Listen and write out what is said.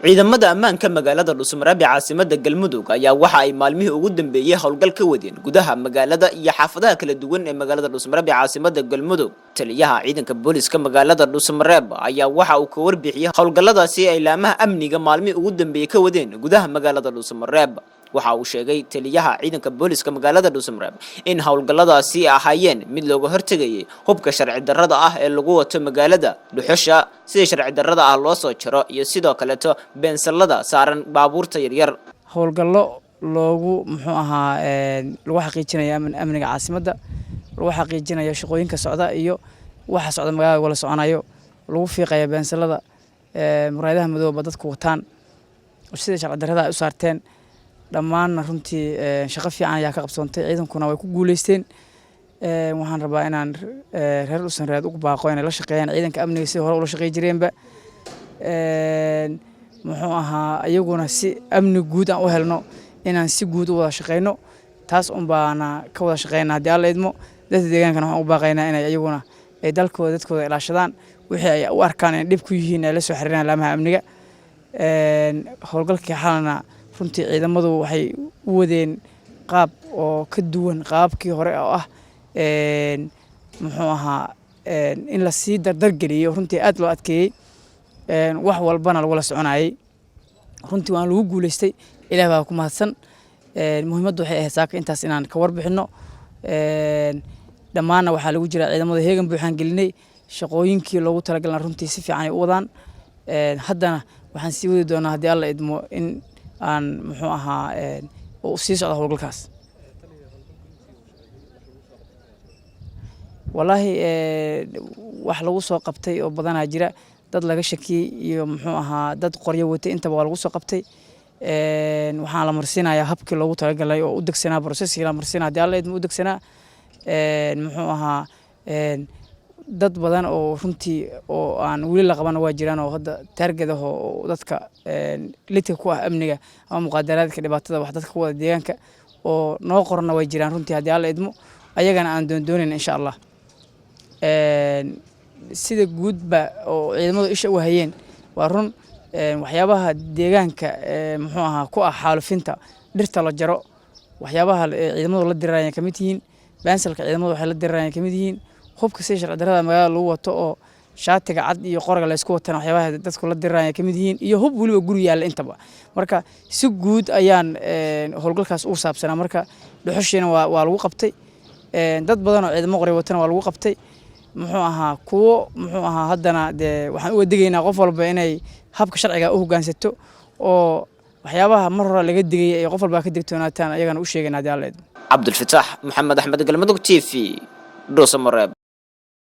ciidamada ammaanka magaalada Dhuusamareeb caasimada Galmudug ayaa waxa ay maalmihii ugu dambeeyay howlgal ka wadeen gudaha magaalada iyo xaafadaha kala duwan ee magaalada Dhuusamareeb caasimada Galmudug. Taliyaha ciidanka booliska magaalada Dhuusamareeb ayaa waxa uu ka warbixiyay howlgalladaasi ay laamaha amniga maalmihii ugu dambeeyay ka wadeen gudaha magaalada Dhuusamareeb. waxa uu sheegay taliyaha ciidanka booliska magaalada Dhuusamareeb in howlgalladaasi ahaayeen mid looga hortagayay hubka sharci darrada ah ee lagu wato magaalada dhuxusha sida sharci darrada ah loo soo jaro iyo sidoo kale beensalada saaran baabuurta yaryar. howlgallo loogu lagu xaqiijinayo amniga caasimada, lagu xaqiijinayo shaqooyinka socda iyo waxa socda magaalada wala soconayo, lagu fiiqayo beensalada muraayadaha madowba dadku wataan sida sharci darrada ay u saarteen. dhammaan runtii shaqo fiican ayaa ka qabsoontay, ciidankuna way ku guuleysteen. waxaan rabaa inaan reer Dhuusamareeb ugu baaqo inay la shaqeeyaan ciidanka amniga si hore ula shaqeey jireenba. ayaguna si amni guud aan u helno inaan si guud u wada shaqeyno, taas baana ka wada shaqeynaa haddii Alla idmo. dadka deegaankana waxaan u baaqaynaa inay ayaguna ay dalkooda dadkooda ilaashadaan, wixii ay u arkaan in dhib ku yihiin ay la soo xiriiraan laamaha amniga. howlgalkii xalana runtii ciidamadu waxay u wadeen qaab oo ka duwan qaabkii hore oo ah in la sii dardargeliyo, runtii aad loo adkeeyay, wax walbana lagu la soconayay. runtii waan lagu guuleystay, Ilaahay baa ku mahadsan. muhiimaddu waxay ahayd saaka intaas inaan ka warbixino. dhammaanna waxaa lagu jira ciidamada heegan buuxaan gelinay, shaqooyinkii loogu talagalna runtii si fiican ay u wadaan. haddana waxaan sii wadi doonaa haddii Alla idmo in aan oo sii socdo howlgalkaas. wallahi wax lagu soo qabtay oo badanaa jira, dad laga shakiyay iyo dad qoryo watay intaba waa lagu soo qabtay. waxaan la marsiinayaa habkii loogu talagalay oo u degsanaa processkii la marsiinaa haddii Alla idmo u degsanaa. dad badan oo runtii oo aan weli la qaban waa jiraan oo hadda target ah oo dadka lidka ku ah amniga ama muqaadaraadka dhibaatada wax dadka ku wada deegaanka oo noo qorna way jiraan runtii haddii Alla idmo, ayagana aan doonayna insha Allah. sida guudba oo ciidamadu isha u hayeen waa run. waxyaabaha deegaanka ku ah xaalufinta dhirta la jaro, waxyaabaha ciidamadu la dirayaan kamid yihiin. beensalka ciidamadu waxay la dirayaan kamid yihiin. hubka si sharci darrada magaalada lagu wato oo shaatiga cad iyo qorga la isku watana waxyaabaha dadku la dirayaan kamid yihiin, iyo hub waliba guri yaala intaba. marka si guud ayaan howlgalkaas u saabsanaa. marka dhuxushiina waa lagu qabtay, dad badan oo ciidamo qoray watana waa lagu qabtay. kuwo haddana waxaan u wadegaynaa qof walba inay habka sharciga u hoggaansato oo waxyaabaha mar hore laga digay ay qof walba ka digtoonaataan ayagana u sheegayna haddii Alla idmo. Cabdul Fataax Maxamed Axmed Galmudug TV Dhuusamareeb.